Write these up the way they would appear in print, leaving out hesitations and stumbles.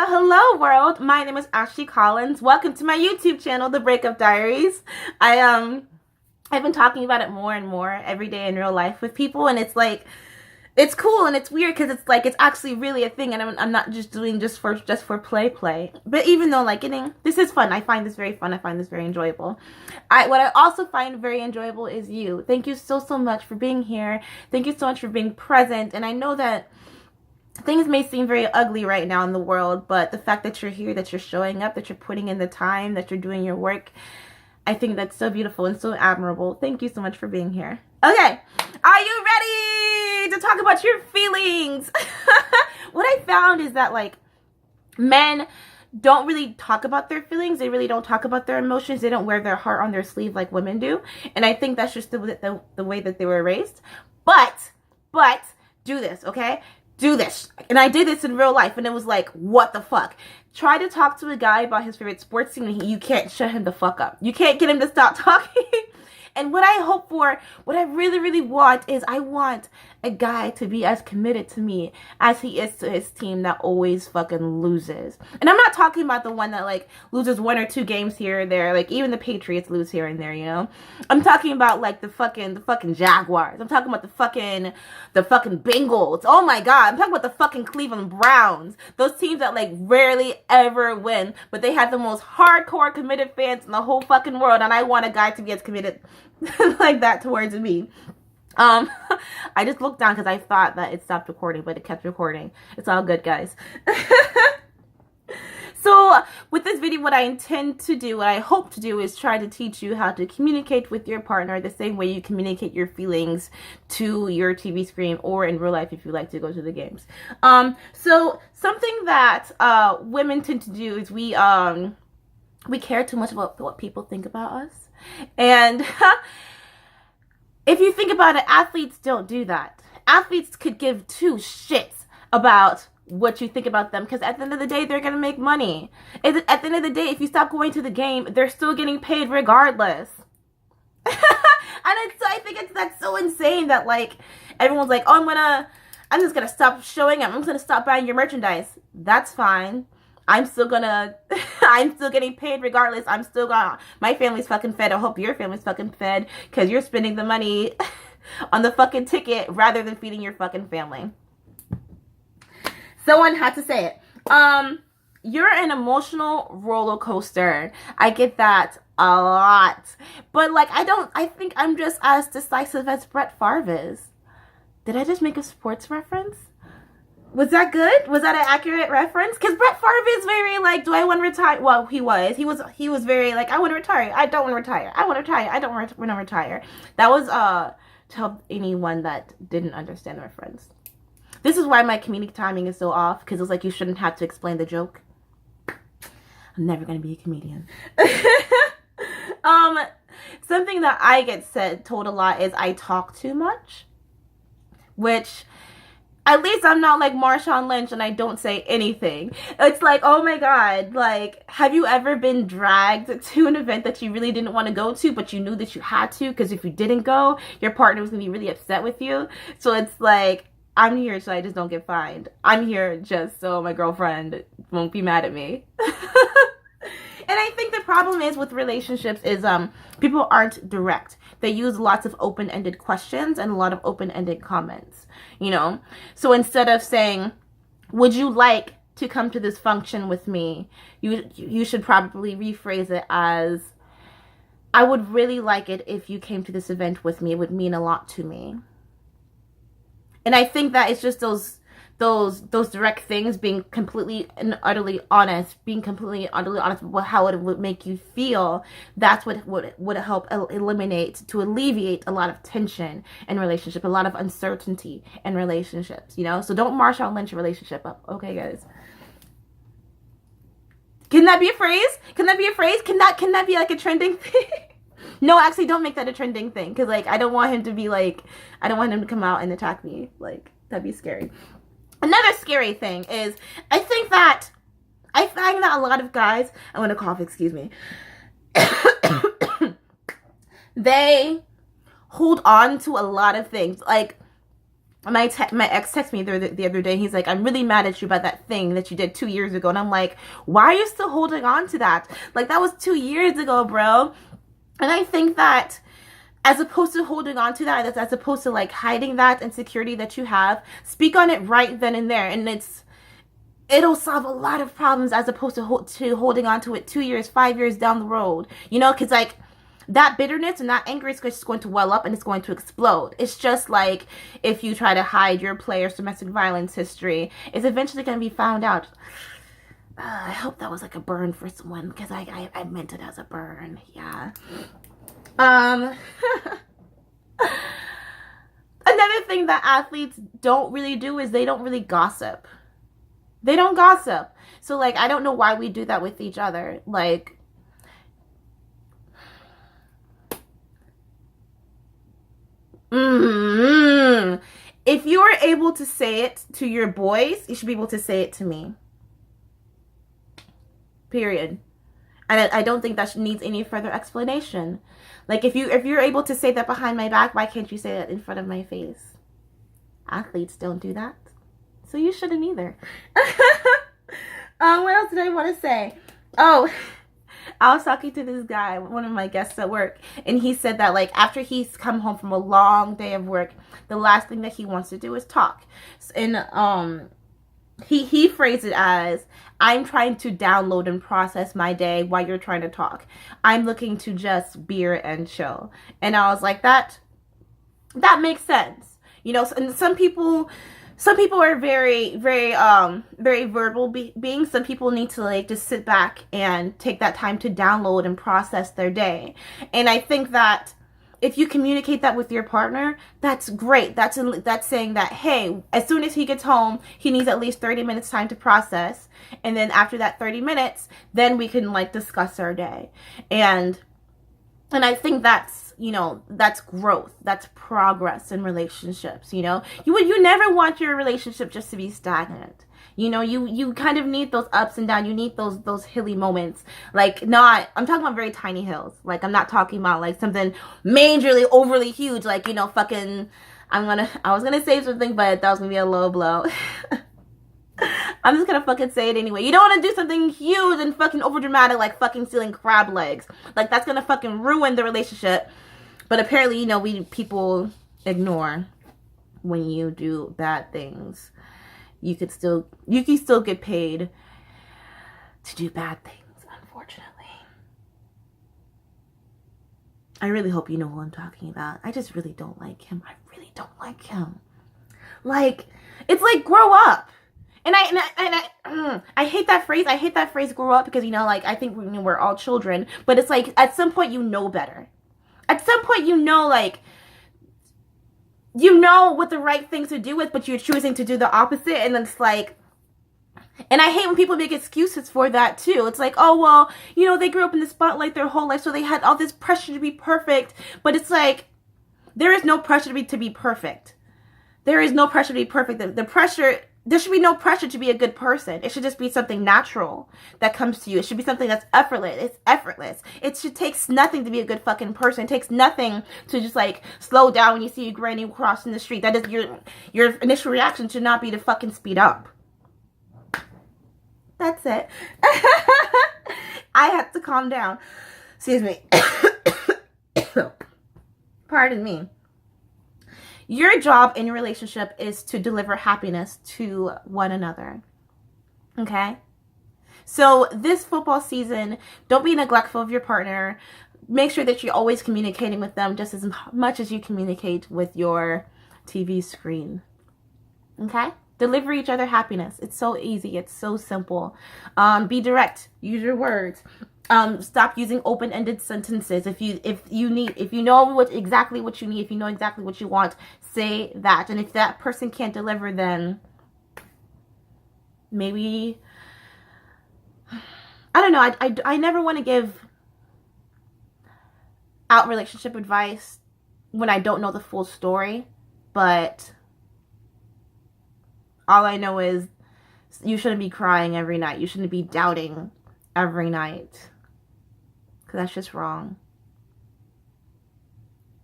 Hello world, my name is Ashley Collins. Welcome to my YouTube channel, The Breakup Diaries. I've been talking about it more and more every day in real life with people, and it's like it's cool and it's weird because it's like it's actually really a thing, and I'm not just doing just for play. But even though like this is fun, I find this very fun. I find this very enjoyable. What I also find very enjoyable is you. Thank you so much for being here. Thank you so much for being present. And I know that things may seem very ugly right now in the world, but the fact that you're here, that you're showing up, that you're putting in the time, that you're doing your work, I think that's so beautiful and so admirable. Thank you so much for being here. Okay, are you ready to talk about your feelings? What I found is that like men don't really talk about their feelings. They really don't talk about their emotions. They don't wear their heart on their sleeve like women do. And I think that's just the way that they were raised. But do this, okay? Do this. And I did this in real life, and it was like, what the fuck? Try to talk to a guy about his favorite sports team, and you can't shut him the fuck up. You can't get him to stop talking. And what I hope for, what I really want is I want a guy to be as committed to me as he is to his team that always fucking loses. And I'm not talking about the one that like loses 1 or 2 games here or there. Like even the Patriots lose here and there, you know? I'm talking about like the fucking Jaguars. I'm talking about the fucking Bengals. Oh my God. I'm talking about the fucking Cleveland Browns. Those teams that like rarely ever win, but they have the most hardcore committed fans in the whole fucking world. And I want a guy to be as committed like that towards me. I just looked down because I thought that it stopped recording, but it kept recording. It's all good, guys. So with this video, what I intend to do, what I hope to do, is try to teach you how to communicate with your partner the same way you communicate your feelings to your TV screen or in real life if you like to go to the games. So something that women tend to do is we care too much about what people think about us. And if you think about it, athletes don't do that. Athletes could give 2 shits about what you think about them, because at the end of the day, they're going to make money. At the end of the day, if you stop going to the game, they're still getting paid regardless. And I think that's so insane that like everyone's like, oh, I'm just going to stop showing up. I'm just going to stop buying your merchandise. That's fine. I'm still getting paid regardless. My family's fucking fed. I hope your family's fucking fed, because you're spending the money on the fucking ticket rather than feeding your fucking family. Someone had to say it. You're an emotional roller coaster. I get that a lot. But like, I think I'm just as decisive as Brett Favre is. Did I just make a sports reference? Was that good? Was that an accurate reference? Because Brett Favre is very like, do I want to retire? Well, he was very like, I want to retire. I don't want to retire. I want to retire. I don't want to retire. That was to help anyone that didn't understand the reference. This is why my comedic timing is so off, because it's like you shouldn't have to explain the joke. I'm never gonna be a comedian. Something that I get told a lot is I talk too much, which at least I'm not like Marshawn Lynch and I don't say anything. It's like, oh my God, like, have you ever been dragged to an event that you really didn't want to go to, but you knew that you had to, because if you didn't go, your partner was gonna be really upset with you? So it's like, I'm here so I just don't get fined. I'm here just so my girlfriend won't be mad at me. And I think the problem is with relationships is people aren't direct. They use lots of open-ended questions and a lot of open-ended comments, you know? So instead of saying, would you like to come to this function with me? You should probably rephrase it as, I would really like it if you came to this event with me. It would mean a lot to me. And I think that it's just those direct things, being completely and utterly honest, about how it would make you feel. That's what would help alleviate a lot of tension in relationship, a lot of uncertainty in relationships, you know? So don't Marshawn Lynch your relationship up, okay, guys? Can that be a phrase? Can that be like a trending thing? No, actually, don't make that a trending thing, because like I don't want him to come out and attack me. Like, that'd be scary. Another scary thing is I find that a lot of guys, I'm gonna cough, excuse me. They hold on to a lot of things. Like, my ex texted me the other day. He's like, I'm really mad at you about that thing that you did 2 years ago. And I'm like, why are you still holding on to that? Like, that was 2 years ago, bro. And I think that as opposed to holding on to that, as opposed to like hiding that insecurity that you have, speak on it right then and there. And it'll solve a lot of problems as opposed to holding on to it 2 years, 5 years down the road. You know, because like that bitterness and that anger is just going to well up and it's going to explode. It's just like if you try to hide your player's domestic violence history, it's eventually going to be found out. I hope that was like a burn for someone, because I meant it as a burn. Yeah. Another thing that athletes don't really do is they don't really gossip. They don't gossip. So like, I don't know why we do that with each other. Like, if you are able to say it to your boys, you should be able to say it to me. Period. And I don't think that needs any further explanation. Like, if you're able to say that behind my back, why can't you say that in front of my face? Athletes don't do that, so you shouldn't either. What else did I want to say? Oh, I was talking to this guy, one of my guests at work, and he said that like after he's come home from a long day of work, the last thing that he wants to do is talk. And he phrased it as, I'm trying to download and process my day while you're trying to talk. I'm looking to just beer and chill. And I was like, that makes sense. You know, and some people are very, very, very verbal beings. Some people need to like just sit back and take that time to download and process their day. And I think that if you communicate that with your partner, that's great. That's saying that, hey, as soon as he gets home, he needs at least 30 minutes time to process. And then after that 30 minutes, then we can like discuss our day. And I think that's, you know, that's growth. That's progress in relationships, you know. You never want your relationship just to be stagnant. You know, you kind of need those ups and downs. You need those hilly moments. Like, I'm talking about very tiny hills. Like, I'm not talking about like something majorly overly huge. Like, you know, fucking, I was gonna say something, but that was gonna be a low blow. I'm just gonna fucking say it anyway. You don't want to do something huge and fucking overdramatic like fucking stealing crab legs. Like, that's gonna fucking ruin the relationship. But apparently, you know, people ignore when you do bad things. You can still get paid to do bad things, unfortunately. I really hope you know who I'm talking about. I just really don't like him. I really don't like him. Like, it's like, grow up. And I hate that phrase. I hate that phrase, grow up, because, you know, like, I think we're all children. But it's like, at some point, you know better. At some point, you know, like, you know what the right thing to do is, but you're choosing to do the opposite. And it's like, and I hate when people make excuses for that too. It's like, oh, well, you know, they grew up in the spotlight their whole life, so they had all this pressure to be perfect. But it's like, there is no pressure to be perfect. There is no pressure to be perfect. There should be no pressure to be a good person. It should just be something natural that comes to you. It should be something that's effortless. It's effortless. It should take nothing to be a good fucking person. It takes nothing to just like slow down when you see your granny crossing the street. That is your initial reaction should not be to fucking speed up. That's it. I have to calm down. Excuse me. Pardon me. Your job in your relationship is to deliver happiness to one another. Okay? So this football season, don't be neglectful of your partner. Make sure that you're always communicating with them just as much as you communicate with your TV screen. Okay? Deliver each other happiness. It's so easy. It's so simple. Be direct. Use your words. Stop using open-ended sentences. If you know exactly what you need, if you know exactly what you want, say that. And if that person can't deliver, then maybe, I don't know. I never want to give out relationship advice when I don't know the full story, but all I know is you shouldn't be crying every night. You shouldn't be doubting every night. Because that's just wrong.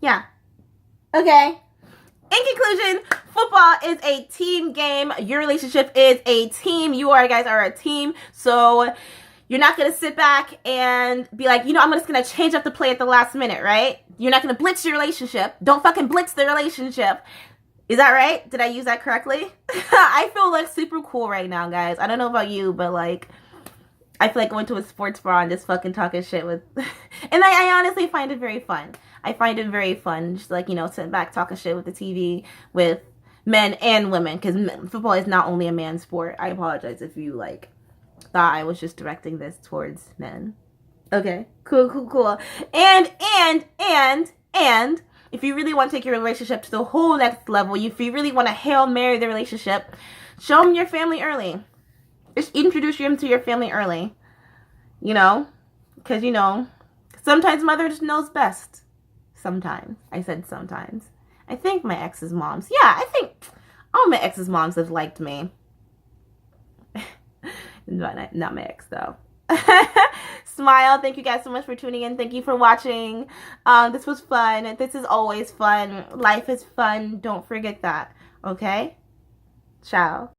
Yeah. Okay. In conclusion, football is a team game. Your relationship is a team. You guys are a team. So you're not going to sit back and be like, I'm just going to change up the play at the last minute, right? You're not going to blitz your relationship. Don't fucking blitz the relationship. Is that right? Did I use that correctly? I feel like super cool right now, guys. I don't know about you, but like, I feel like going to a sports bar and just fucking talking shit with... and I honestly find it very fun. I find it very fun. Just like, sitting back talking shit with the TV with men and women. Because football is not only a man's sport. I apologize if you, like, thought I was just directing this towards men. Okay. Cool. And if you really want to take your relationship to the whole next level, if you really want to Hail Mary the relationship, show them your family early. Just introduce them to your family early. Because, sometimes mother just knows best. Sometimes. I said sometimes. I think my ex's moms. Yeah, I think all my ex's moms have liked me. Not my ex, though. Smile. Thank you guys so much for tuning in. Thank you for watching. This was fun. This is always fun. Life is fun. Don't forget that. Okay? Ciao.